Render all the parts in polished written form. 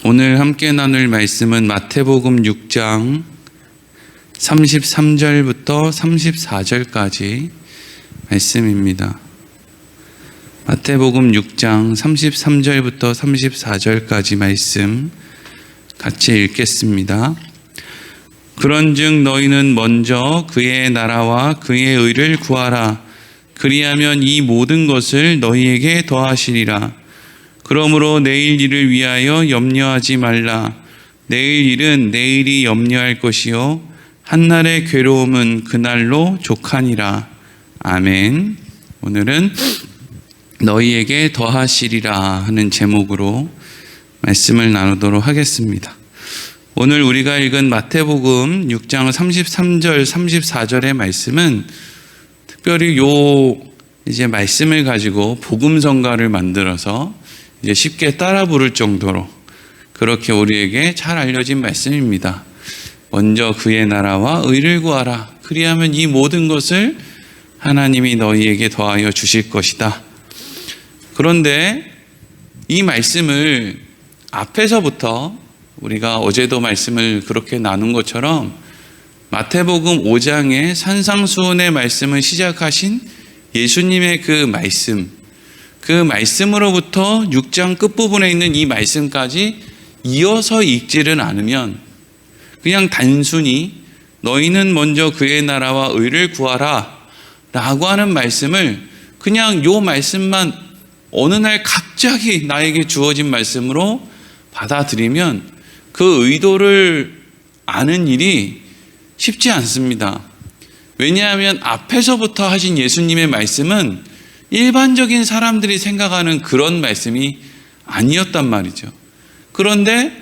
오늘 함께 나눌 말씀은 마태복음 6장 33절부터 34절까지 말씀입니다. 마태복음 6장 33절부터 34절까지 말씀 같이 읽겠습니다. 그런즉 너희는 먼저 그의 나라와 그의 의를 구하라. 그리하면 이 모든 것을 너희에게 더하시리라. 그러므로 내일 일을 위하여 염려하지 말라. 내일 일은 내일이 염려할 것이요 한날의 괴로움은 그날로 족하니라. 아멘. 오늘은 너희에게 더하시리라 하는 제목으로 말씀을 나누도록 하겠습니다. 오늘 우리가 읽은 마태복음 6장 33절 34절의 말씀은 특별히 이제 말씀을 가지고 복음성가를 만들어서 이제 쉽게 따라 부를 정도로 그렇게 우리에게 잘 알려진 말씀입니다. 먼저 그의 나라와 의를 구하라. 그리하면 이 모든 것을 하나님이 너희에게 더하여 주실 것이다. 그런데 이 말씀을 앞에서부터 우리가 어제도 말씀을 그렇게 나눈 것처럼 마태복음 5장의 산상수훈의 말씀을 시작하신 예수님의 그 말씀으로부터 6장 끝부분에 있는 이 말씀까지 이어서 읽지를 않으면 그냥 단순히 너희는 먼저 그의 나라와 의를 구하라 라고 하는 말씀을 그냥 요 말씀만 어느 날 갑자기 나에게 주어진 말씀으로 받아들이면 그 의도를 아는 일이 쉽지 않습니다. 왜냐하면 앞에서부터 하신 예수님의 말씀은 일반적인 사람들이 생각하는 그런 말씀이 아니었단 말이죠. 그런데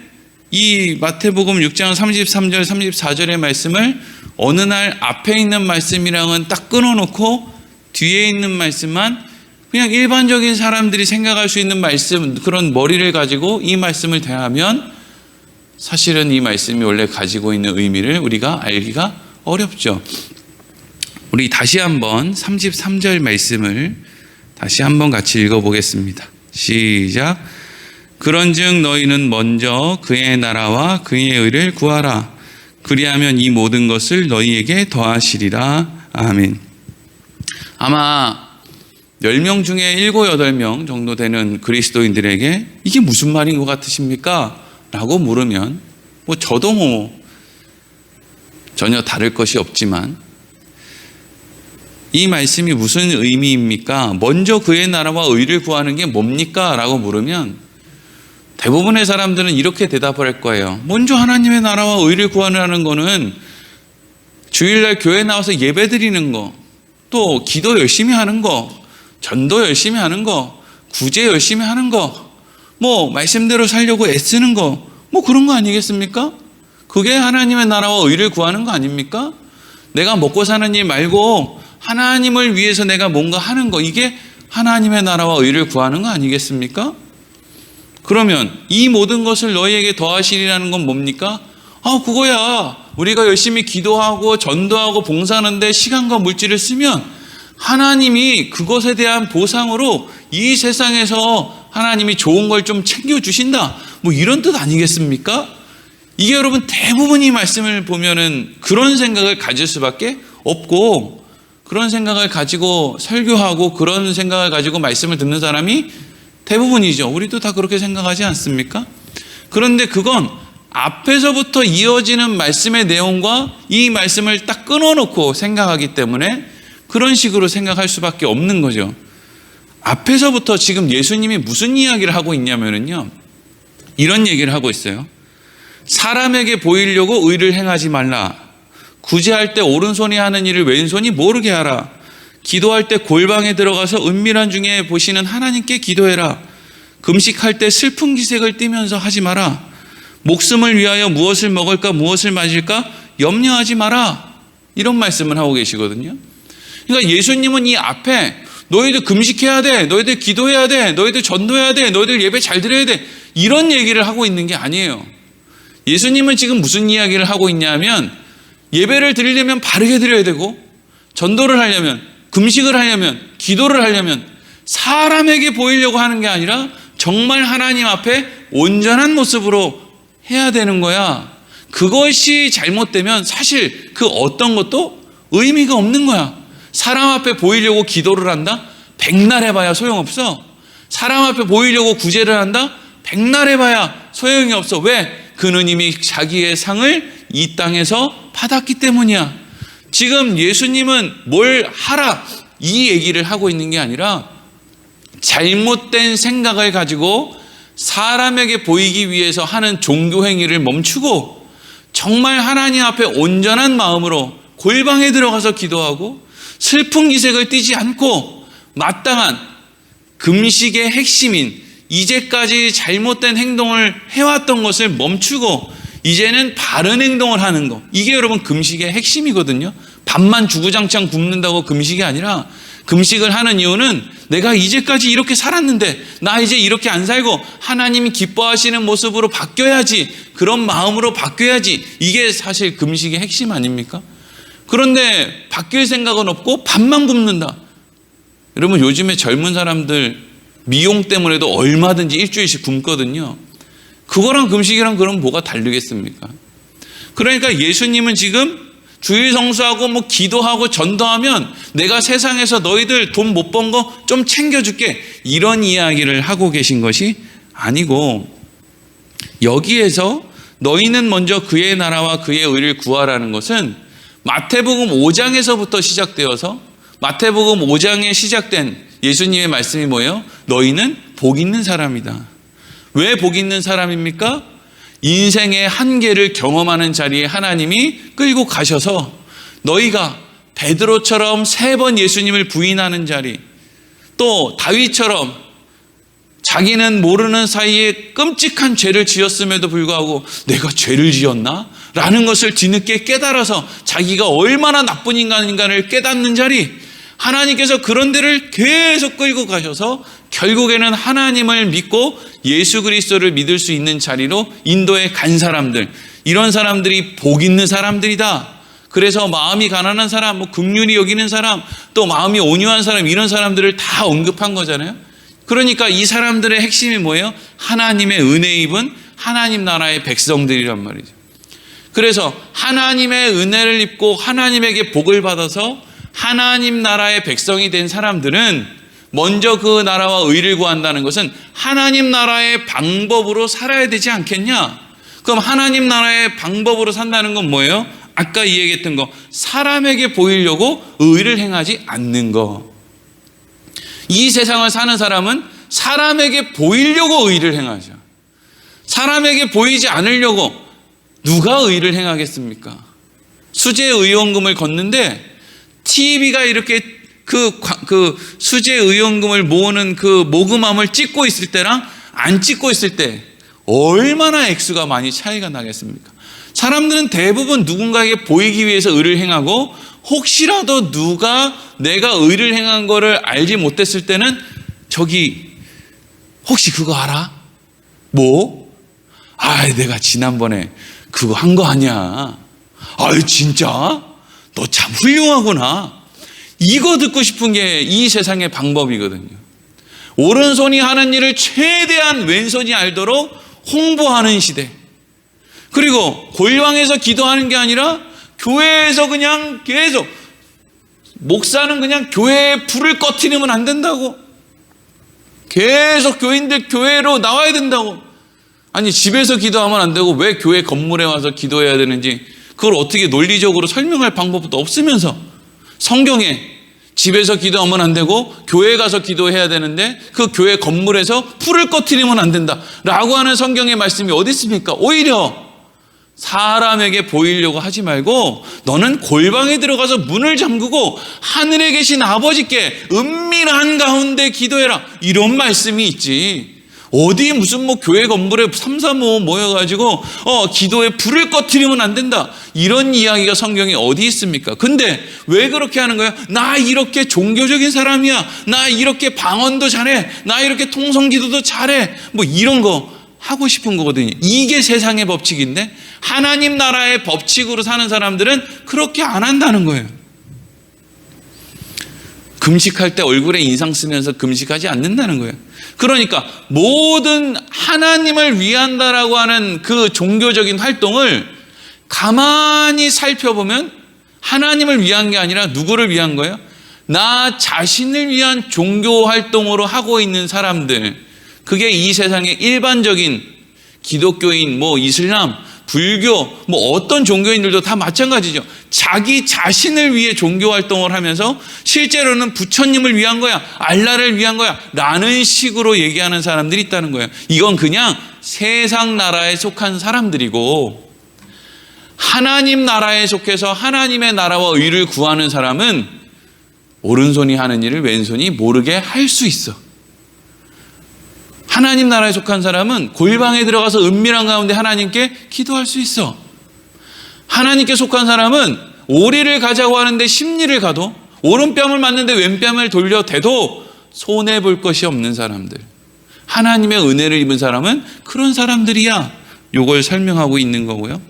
이 마태복음 6장 33절 34절의 말씀을 어느 날 앞에 있는 말씀이랑은 딱 끊어놓고 뒤에 있는 말씀만 그냥 일반적인 사람들이 생각할 수 있는 말씀, 그런 머리를 가지고 이 말씀을 대하면 사실은 이 말씀이 원래 가지고 있는 의미를 우리가 알기가 어렵죠. 우리 다시 한번 33절 말씀을 다시 한번 같이 읽어보겠습니다. 시작. 그런즉 너희는 먼저 그의 나라와 그의 의를 구하라. 그리하면 이 모든 것을 너희에게 더하시리라. 아멘. 아마 10명 중에 7, 8명 정도 되는 그리스도인들에게 이게 무슨 말인 것 같으십니까? 라고 물으면 저도 전혀 다를 것이 없지만 이 말씀이 무슨 의미입니까? 먼저 그의 나라와 의를 구하는 게 뭡니까? 라고 물으면 대부분의 사람들은 이렇게 대답을 할 거예요. 먼저 하나님의 나라와 의를 구하는 거는 주일날 교회 나와서 예배 드리는 거, 또 기도 열심히 하는 거, 전도 열심히 하는 거, 구제 열심히 하는 거, 말씀대로 살려고 애쓰는 거, 그런 거 아니겠습니까? 그게 하나님의 나라와 의를 구하는 거 아닙니까? 내가 먹고 사는 일 말고 하나님을 위해서 내가 뭔가 하는 거, 이게 하나님의 나라와 의를 구하는 거 아니겠습니까? 그러면 이 모든 것을 너희에게 더하시리라는 건 뭡니까? 그거야. 우리가 열심히 기도하고 전도하고 봉사하는데 시간과 물질을 쓰면 하나님이 그것에 대한 보상으로 이 세상에서 하나님이 좋은 걸 좀 챙겨주신다. 이런 뜻 아니겠습니까? 이게 여러분 대부분 이 말씀을 보면은 그런 생각을 가질 수밖에 없고, 그런 생각을 가지고 설교하고 그런 생각을 가지고 말씀을 듣는 사람이 대부분이죠. 우리도 다 그렇게 생각하지 않습니까? 그런데 그건 앞에서부터 이어지는 말씀의 내용과 이 말씀을 딱 끊어놓고 생각하기 때문에 그런 식으로 생각할 수밖에 없는 거죠. 앞에서부터 지금 예수님이 무슨 이야기를 하고 있냐면요, 이런 얘기를 하고 있어요. 사람에게 보이려고 의를 행하지 말라. 구제할 때 오른손이 하는 일을 왼손이 모르게 하라. 기도할 때 골방에 들어가서 은밀한 중에 보시는 하나님께 기도해라. 금식할 때 슬픈 기색을 띠면서 하지 마라. 목숨을 위하여 무엇을 먹을까 무엇을 마실까 염려하지 마라. 이런 말씀을 하고 계시거든요. 그러니까 예수님은 이 앞에 너희들 금식해야 돼, 너희들 기도해야 돼, 너희들 전도해야 돼, 너희들 예배 잘 드려야 돼, 이런 얘기를 하고 있는 게 아니에요. 예수님은 지금 무슨 이야기를 하고 있냐면 예배를 드리려면 바르게 드려야 되고, 전도를 하려면, 금식을 하려면, 기도를 하려면 사람에게 보이려고 하는 게 아니라 정말 하나님 앞에 온전한 모습으로 해야 되는 거야. 그것이 잘못되면 사실 그 어떤 것도 의미가 없는 거야. 사람 앞에 보이려고 기도를 한다? 백날 해봐야 소용없어. 사람 앞에 보이려고 구제를 한다? 백날 해봐야 소용이 없어. 왜? 그는 이미 자기의 상을 이 땅에서 받았기 때문이야. 지금 예수님은 뭘 하라 이 얘기를 하고 있는 게 아니라 잘못된 생각을 가지고 사람에게 보이기 위해서 하는 종교 행위를 멈추고 정말 하나님 앞에 온전한 마음으로 골방에 들어가서 기도하고 슬픈 기색을 띠지 않고 마땅한 금식의 핵심인 이제까지 잘못된 행동을 해왔던 것을 멈추고 이제는 바른 행동을 하는 거. 이게 여러분 금식의 핵심이거든요. 밥만 주구장창 굶는다고 금식이 아니라 금식을 하는 이유는 내가 이제까지 이렇게 살았는데 나 이제 이렇게 안 살고 하나님이 기뻐하시는 모습으로 바뀌어야지. 그런 마음으로 바뀌어야지. 이게 사실 금식의 핵심 아닙니까? 그런데 바뀔 생각은 없고 밥만 굶는다. 여러분 요즘에 젊은 사람들 미용 때문에도 얼마든지 일주일씩 굶거든요. 그거랑 금식이랑 그럼 뭐가 다르겠습니까? 그러니까 예수님은 지금 주일 성수하고 뭐 기도하고 전도하면 내가 세상에서 너희들 돈 못 번 거 좀 챙겨줄게. 이런 이야기를 하고 계신 것이 아니고 여기에서 너희는 먼저 그의 나라와 그의 의를 구하라는 것은 마태복음 5장에서부터 시작되어서 마태복음 5장에 시작된 예수님의 말씀이 뭐예요? 너희는 복 있는 사람이다. 왜 복 있는 사람입니까? 인생의 한계를 경험하는 자리에 하나님이 끌고 가셔서 너희가 베드로처럼 3번 예수님을 부인하는 자리, 또 다윗처럼 자기는 모르는 사이에 끔찍한 죄를 지었음에도 불구하고 내가 죄를 지었나? 라는 것을 뒤늦게 깨달아서 자기가 얼마나 나쁜 인간인가를 깨닫는 자리, 하나님께서 그런 데를 계속 끌고 가셔서 결국에는 하나님을 믿고 예수 그리스도를 믿을 수 있는 자리로 인도에 간 사람들, 이런 사람들이 복 있는 사람들이다. 그래서 마음이 가난한 사람, 뭐 긍휼히 여기는 사람, 또 마음이 온유한 사람, 이런 사람들을 다 언급한 거잖아요. 그러니까 이 사람들의 핵심이 뭐예요? 하나님의 은혜 입은 하나님 나라의 백성들이란 말이죠. 그래서 하나님의 은혜를 입고 하나님에게 복을 받아서 하나님 나라의 백성이 된 사람들은 먼저 그 나라와 의를 구한다는 것은 하나님 나라의 방법으로 살아야 되지 않겠냐? 그럼 하나님 나라의 방법으로 산다는 건 뭐예요? 아까 이야기했던 거, 사람에게 보이려고 의를 행하지 않는 거. 이 세상을 사는 사람은 사람에게 보이려고 의를 행하죠. 사람에게 보이지 않으려고 누가 의를 행하겠습니까? 수재 의원금을 걷는데 TV가 이렇게 그 수재 의원금을 모으는 그 모금함을 찍고 있을 때랑 안 찍고 있을 때 얼마나 액수가 많이 차이가 나겠습니까? 사람들은 대부분 누군가에게 보이기 위해서 의를 행하고 혹시라도 누가 내가 의를 행한 거를 알지 못했을 때는 저기 혹시 그거 알아? 뭐? 내가 지난번에 그거 한 거 아니야. 진짜? 너 참 훌륭하구나. 이거 듣고 싶은 게 이 세상의 방법이거든요. 오른손이 하는 일을 최대한 왼손이 알도록 홍보하는 시대. 그리고 골방에서 기도하는 게 아니라 교회에서 그냥 계속, 목사는 그냥 교회에 불을 꺼트리면 안 된다고, 계속 교인들 교회로 나와야 된다고. 아니 집에서 기도하면 안 되고 왜 교회 건물에 와서 기도해야 되는지 그걸 어떻게 논리적으로 설명할 방법도 없으면서 성경에 집에서 기도하면 안 되고 교회 가서 기도해야 되는데 그 교회 건물에서 불을 꺼트리면 안 된다라고 하는 성경의 말씀이 어디 있습니까? 오히려 사람에게 보이려고 하지 말고 너는 골방에 들어가서 문을 잠그고 하늘에 계신 아버지께 은밀한 가운데 기도해라, 이런 말씀이 있지. 어디 무슨 뭐 교회 건물에 335 모여가지고 기도에 불을 꺼트리면 안 된다, 이런 이야기가 성경에 어디 있습니까? 근데 왜 그렇게 하는 거야? 나 이렇게 종교적인 사람이야, 나 이렇게 방언도 잘해, 나 이렇게 통성기도도 잘해, 뭐 이런 거 하고 싶은 거거든요. 이게 세상의 법칙인데 하나님 나라의 법칙으로 사는 사람들은 그렇게 안 한다는 거예요. 금식할 때 얼굴에 인상 쓰면서 금식하지 않는다는 거예요. 그러니까 모든 하나님을 위한다라고 하는 그 종교적인 활동을 가만히 살펴보면 하나님을 위한 게 아니라 누구를 위한 거예요? 나 자신을 위한 종교 활동으로 하고 있는 사람들, 그게 이 세상의 일반적인 기독교인, 이슬람, 불교, 어떤 종교인들도 다 마찬가지죠. 자기 자신을 위해 종교 활동을 하면서 실제로는 부처님을 위한 거야, 알라를 위한 거야 라는 식으로 얘기하는 사람들이 있다는 거예요. 이건 그냥 세상 나라에 속한 사람들이고, 하나님 나라에 속해서 하나님의 나라와 의를 구하는 사람은 오른손이 하는 일을 왼손이 모르게 할 수 있어. 하나님 나라에 속한 사람은 골방에 들어가서 은밀한 가운데 하나님께 기도할 수 있어. 하나님께 속한 사람은 오리를 가자고 하는데 십리를 가도, 오른뺨을 맞는데 왼뺨을 돌려대도 손해볼 것이 없는 사람들, 하나님의 은혜를 입은 사람은 그런 사람들이야. 요걸 설명하고 있는 거고요.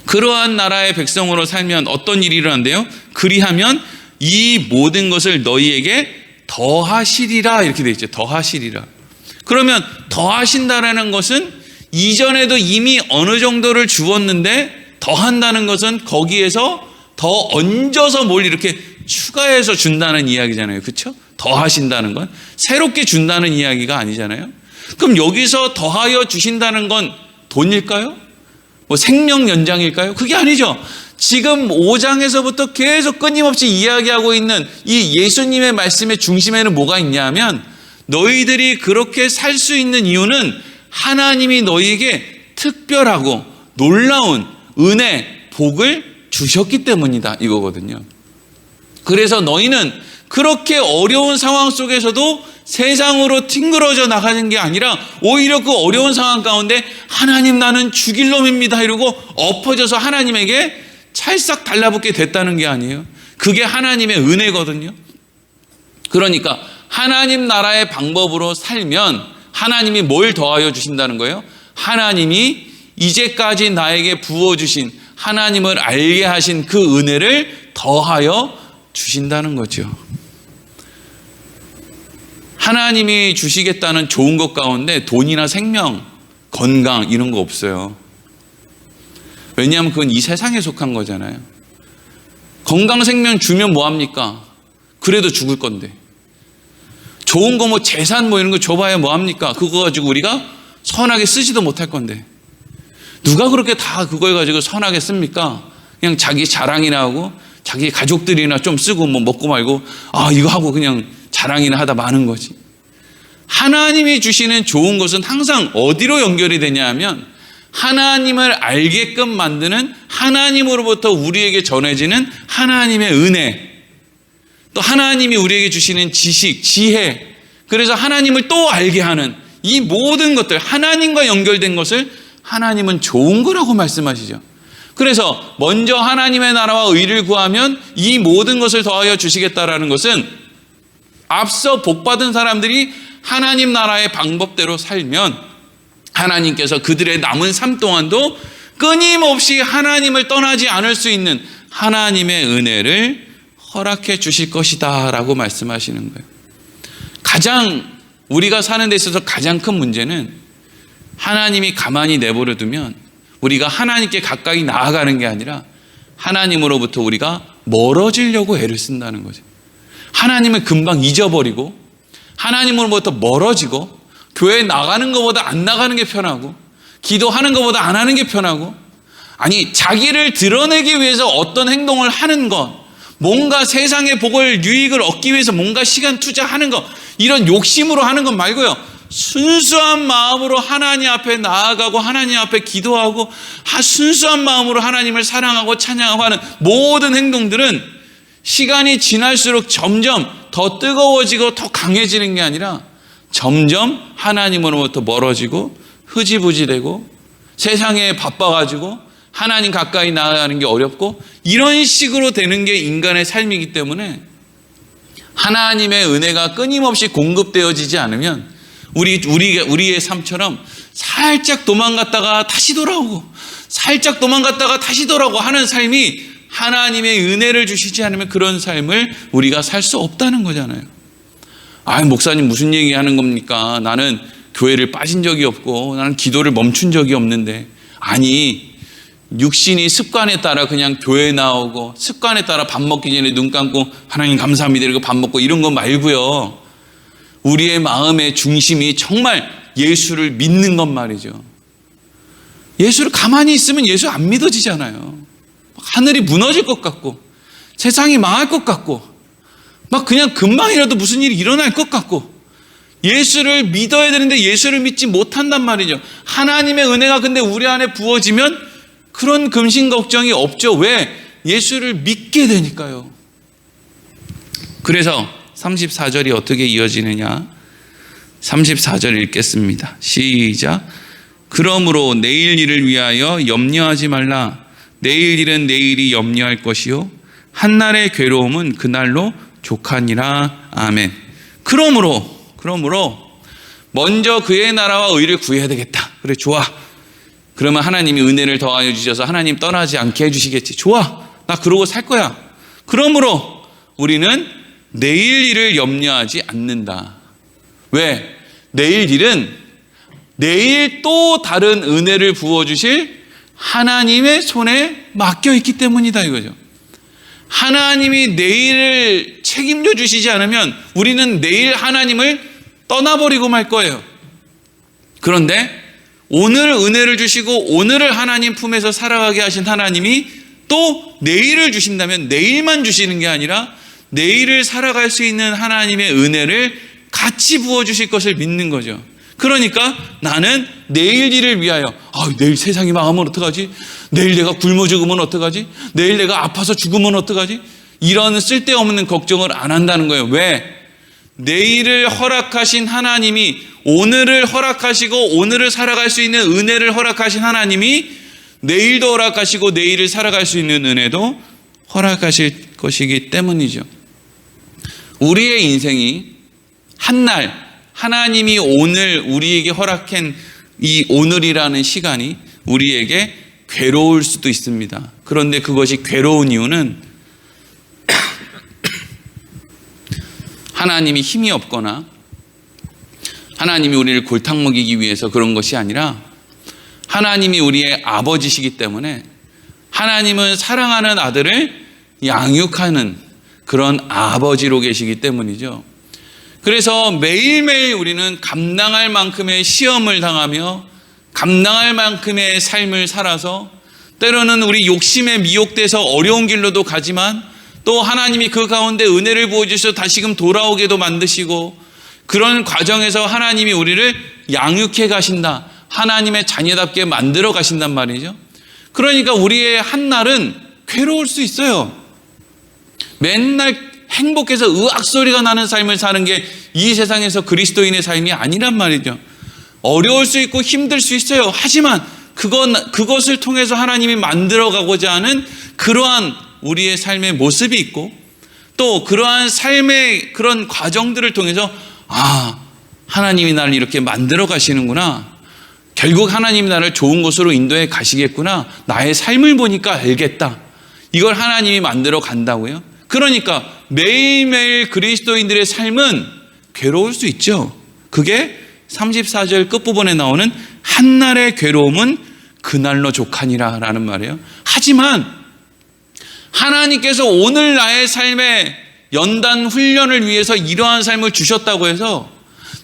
그러한 나라의 백성으로 살면 어떤 일이 일어난대요? 그리하면 이 모든 것을 너희에게 더하시리라, 이렇게 돼 있죠. 더하시리라. 그러면 더하신다라는 것은 이전에도 이미 어느 정도를 주었는데, 더한다는 것은 거기에서 더 얹어서 뭘 이렇게 추가해서 준다는 이야기잖아요. 그렇죠? 더하신다는 건 새롭게 준다는 이야기가 아니잖아요. 그럼 여기서 더하여 주신다는 건 돈일까요? 생명 연장일까요? 그게 아니죠. 지금 5장에서부터 계속 끊임없이 이야기하고 있는 이 예수님의 말씀의 중심에는 뭐가 있냐 하면, 너희들이 그렇게 살 수 있는 이유는 하나님이 너희에게 특별하고 놀라운 은혜, 복을 주셨기 때문이다, 이거거든요. 그래서 너희는 그렇게 어려운 상황 속에서도 세상으로 튕그러져 나가는 게 아니라 오히려 그 어려운 상황 가운데 하나님 나는 죽일 놈입니다 이러고 엎어져서 하나님에게 찰싹 달라붙게 됐다는 게 아니에요. 그게 하나님의 은혜거든요. 그러니까 하나님 나라의 방법으로 살면 하나님이 뭘 더하여 주신다는 거예요? 하나님이 이제까지 나에게 부어주신, 하나님을 알게 하신 그 은혜를 더하여 주신다는 거죠. 하나님이 주시겠다는 좋은 것 가운데 돈이나 생명, 건강 이런 거 없어요. 왜냐하면 그건 이 세상에 속한 거잖아요. 건강, 생명 주면 뭐합니까? 그래도 죽을 건데. 좋은 거 재산 이런 거 줘봐야 뭐합니까? 그거 가지고 우리가 선하게 쓰지도 못할 건데. 누가 그렇게 다 그걸 가지고 선하게 씁니까? 그냥 자기 자랑이나 하고 자기 가족들이나 좀 쓰고 먹고 말고 이거 하고 그냥 자랑이나 하다 마는 거지. 하나님이 주시는 좋은 것은 항상 어디로 연결이 되냐 하면 하나님을 알게끔 만드는, 하나님으로부터 우리에게 전해지는 하나님의 은혜, 또 하나님이 우리에게 주시는 지식, 지혜, 그래서 하나님을 또 알게 하는 이 모든 것들, 하나님과 연결된 것을 하나님은 좋은 거라고 말씀하시죠. 그래서 먼저 하나님의 나라와 의를 구하면 이 모든 것을 더하여 주시겠다라는 것은 앞서 복받은 사람들이 하나님 나라의 방법대로 살면 하나님께서 그들의 남은 삶 동안도 끊임없이 하나님을 떠나지 않을 수 있는 하나님의 은혜를 허락해 주실 것이다 라고 말씀하시는 거예요. 가장 우리가 사는 데 있어서 가장 큰 문제는 하나님이 가만히 내버려 두면 우리가 하나님께 가까이 나아가는 게 아니라 하나님으로부터 우리가 멀어지려고 애를 쓴다는 거죠. 하나님을 금방 잊어버리고 하나님으로부터 멀어지고 교회 나가는 것보다 안 나가는 게 편하고 기도하는 것보다 안 하는 게 편하고, 아니 자기를 드러내기 위해서 어떤 행동을 하는 것, 뭔가 세상의 복을, 유익을 얻기 위해서 뭔가 시간 투자하는 것, 이런 욕심으로 하는 것 말고요, 순수한 마음으로 하나님 앞에 나아가고 하나님 앞에 기도하고 순수한 마음으로 하나님을 사랑하고 찬양하고 하는 모든 행동들은 시간이 지날수록 점점 더 뜨거워지고 더 강해지는 게 아니라 점점 하나님으로부터 멀어지고 흐지부지되고 세상에 바빠가지고 하나님 가까이 나아가는 게 어렵고 이런 식으로 되는 게 인간의 삶이기 때문에 하나님의 은혜가 끊임없이 공급되어지지 않으면 우리의 삶처럼 살짝 도망갔다가 다시 돌아오고 살짝 도망갔다가 다시 돌아오고 하는 삶이 하나님의 은혜를 주시지 않으면 그런 삶을 우리가 살 수 없다는 거잖아요. 목사님 무슨 얘기하는 겁니까? 나는 교회를 빠진 적이 없고 나는 기도를 멈춘 적이 없는데. 아니, 육신이 습관에 따라 그냥 교회 나오고 습관에 따라 밥 먹기 전에 눈 감고 하나님 감사합니다 이러고 밥 먹고 이런 거 말고요. 우리의 마음의 중심이 정말 예수를 믿는 것 말이죠. 예수를 가만히 있으면 예수 안 믿어지잖아요. 하늘이 무너질 것 같고 세상이 망할 것 같고 막 그냥 금방이라도 무슨 일이 일어날 것 같고 예수를 믿어야 되는데 예수를 믿지 못한단 말이죠. 하나님의 은혜가 근데 우리 안에 부어지면 그런 근심 걱정이 없죠. 왜? 예수를 믿게 되니까요. 그래서 34절이 어떻게 이어지느냐? 34절 읽겠습니다. 시작. 그러므로 내일 일을 위하여 염려하지 말라. 내일 일은 내일이 염려할 것이요 한날의 괴로움은 그날로 족하니라. 아멘. 그러므로 먼저 그의 나라와 의를 구해야 되겠다. 그래, 좋아. 그러면 하나님이 은혜를 더하여 주셔서 하나님 떠나지 않게 해주시겠지. 좋아, 나 그러고 살 거야. 그러므로 우리는 내일 일을 염려하지 않는다. 왜? 내일 일은 내일 또 다른 은혜를 부어주실 하나님의 손에 맡겨 있기 때문이다 이거죠. 하나님이 내일을 책임져 주시지 않으면 우리는 내일 하나님을 떠나버리고 말 거예요. 그런데 오늘 은혜를 주시고 오늘을 하나님 품에서 살아가게 하신 하나님이 또 내일을 주신다면 내일만 주시는 게 아니라 내일을 살아갈 수 있는 하나님의 은혜를 같이 부어주실 것을 믿는 거죠. 그러니까 나는 내일 일을 위하여 내일 세상이 망하면 어떡하지? 내일 내가 굶어 죽으면 어떡하지? 내일 내가 아파서 죽으면 어떡하지? 이런 쓸데없는 걱정을 안 한다는 거예요. 왜? 내일을 허락하신 하나님이 오늘을 허락하시고 오늘을 살아갈 수 있는 은혜를 허락하신 하나님이 내일도 허락하시고 내일을 살아갈 수 있는 은혜도 허락하실 것이기 때문이죠. 우리의 인생이 한날 하나님이 오늘 우리에게 허락한 이 오늘이라는 시간이 우리에게 괴로울 수도 있습니다. 그런데 그것이 괴로운 이유는 하나님이 힘이 없거나 하나님이 우리를 골탕 먹이기 위해서 그런 것이 아니라 하나님이 우리의 아버지시기 때문에 하나님은 사랑하는 아들을 양육하는 그런 아버지로 계시기 때문이죠. 그래서 매일매일 우리는 감당할 만큼의 시험을 당하며 감당할 만큼의 삶을 살아서 때로는 우리 욕심에 미혹돼서 어려운 길로도 가지만 또 하나님이 그 가운데 은혜를 부어주셔서 다시금 돌아오게도 만드시고 그런 과정에서 하나님이 우리를 양육해 가신다. 하나님의 자녀답게 만들어 가신단 말이죠. 그러니까 우리의 한날은 괴로울 수 있어요. 맨날 행복해서 의악 소리가 나는 삶을 사는 게 이 세상에서 그리스도인의 삶이 아니란 말이죠. 어려울 수 있고 힘들 수 있어요. 하지만 그것을 통해서 하나님이 만들어가고자 하는 그러한 우리의 삶의 모습이 있고 또 그러한 삶의 그런 과정들을 통해서 하나님이 나를 이렇게 만들어 가시는구나. 결국 하나님이 나를 좋은 곳으로 인도해 가시겠구나. 나의 삶을 보니까 알겠다. 이걸 하나님이 만들어 간다고요. 그러니까 매일매일 그리스도인들의 삶은 괴로울 수 있죠. 그게 34절 끝부분에 나오는 한날의 괴로움은 그날로 족하니라 라는 말이에요. 하지만 하나님께서 오늘 나의 삶의 연단 훈련을 위해서 이러한 삶을 주셨다고 해서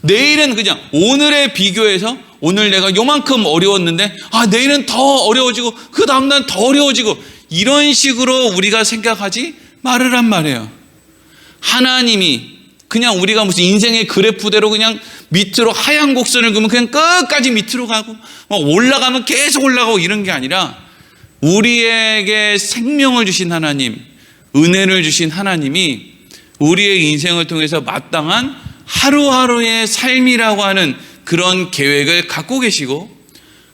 내일은 그냥 오늘에 비교해서 오늘 내가 요만큼 어려웠는데 내일은 더 어려워지고 그 다음날 더 어려워지고 이런 식으로 우리가 생각하지 말으란 말이에요. 하나님이 그냥 우리가 무슨 인생의 그래프대로 그냥 밑으로 하얀 곡선을 그으면 그냥 끝까지 밑으로 가고 올라가면 계속 올라가고 이런 게 아니라 우리에게 생명을 주신 하나님, 은혜를 주신 하나님이 우리의 인생을 통해서 마땅한 하루하루의 삶이라고 하는 그런 계획을 갖고 계시고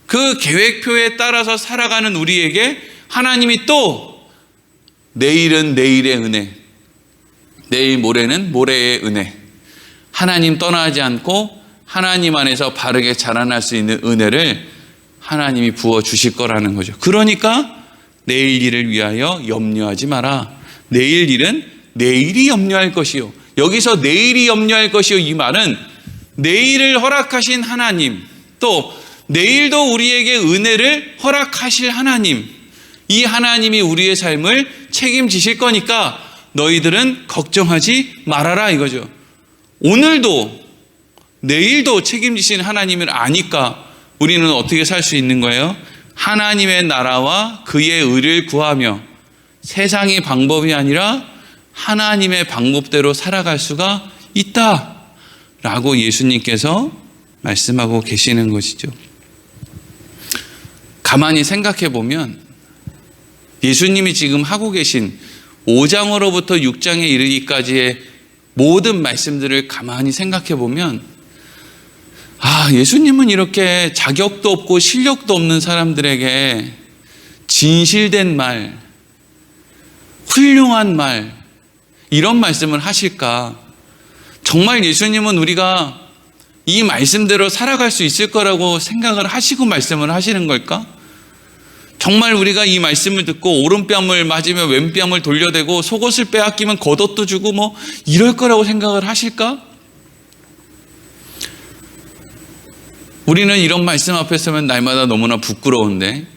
그 계획표에 따라서 살아가는 우리에게 하나님이 또 내일은 내일의 은혜, 내일 모레는 모레의 은혜, 하나님 떠나지 않고 하나님 안에서 바르게 자라날 수 있는 은혜를 하나님이 부어주실 거라는 거죠. 그러니까 내일 일을 위하여 염려하지 마라. 내일 일은 내일이 염려할 것이요. 여기서 내일이 염려할 것이요, 이 말은 내일을 허락하신 하나님, 또 내일도 우리에게 은혜를 허락하실 하나님, 이 하나님이 우리의 삶을 책임지실 거니까 너희들은 걱정하지 말아라 이거죠. 오늘도 내일도 책임지신 하나님을 아니까 우리는 어떻게 살 수 있는 거예요? 하나님의 나라와 그의 의를 구하며 세상의 방법이 아니라 하나님의 방법대로 살아갈 수가 있다라고 예수님께서 말씀하고 계시는 것이죠. 가만히 생각해 보면 예수님이 지금 하고 계신 5장으로부터 6장에 이르기까지의 모든 말씀들을 가만히 생각해 보면 예수님은 이렇게 자격도 없고 실력도 없는 사람들에게 진실된 말, 훌륭한 말, 이런 말씀을 하실까? 정말 예수님은 우리가 이 말씀대로 살아갈 수 있을 거라고 생각을 하시고 말씀을 하시는 걸까? 정말 우리가 이 말씀을 듣고 오른뺨을 맞으면 왼뺨을 돌려대고 속옷을 빼앗기면 겉옷도 주고 이럴 거라고 생각을 하실까? 우리는 이런 말씀 앞에 서면 날마다 너무나 부끄러운데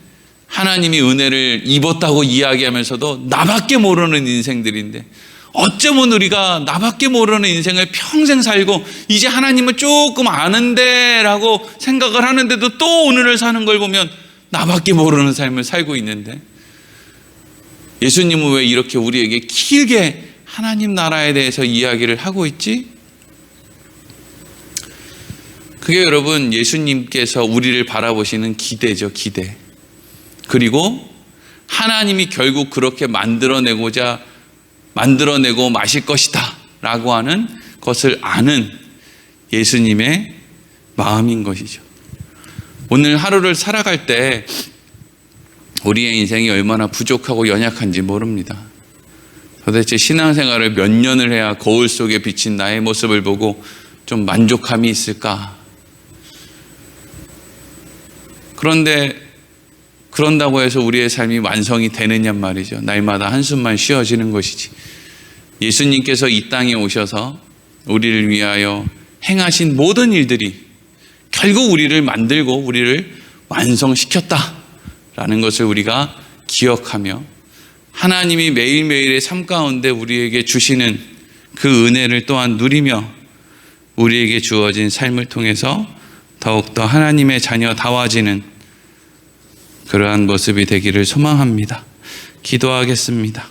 하나님이 은혜를 입었다고 이야기하면서도 나밖에 모르는 인생들인데 어쩌면 우리가 나밖에 모르는 인생을 평생 살고 이제 하나님을 조금 아는데 라고 생각을 하는데도 또 오늘을 사는 걸 보면 나밖에 모르는 삶을 살고 있는데 예수님은 왜 이렇게 우리에게 길게 하나님 나라에 대해서 이야기를 하고 있지? 그게 여러분 예수님께서 우리를 바라보시는 기대죠, 기대. 그리고 하나님이 결국 그렇게 만들어내고 마실 것이다 라고 하는 것을 아는 예수님의 마음인 것이죠. 오늘 하루를 살아갈 때 우리의 인생이 얼마나 부족하고 연약한지 모릅니다. 도대체 신앙생활을 몇 년을 해야 거울 속에 비친 나의 모습을 보고 좀 만족함이 있을까? 그런데 그런다고 해서 우리의 삶이 완성이 되느냐 말이죠. 날마다 한숨만 쉬어지는 것이지. 예수님께서 이 땅에 오셔서 우리를 위하여 행하신 모든 일들이 결국 우리를 만들고 우리를 완성시켰다라는 것을 우리가 기억하며 하나님이 매일매일의 삶 가운데 우리에게 주시는 그 은혜를 또한 누리며 우리에게 주어진 삶을 통해서 더욱더 하나님의 자녀다워지는 그러한 모습이 되기를 소망합니다. 기도하겠습니다.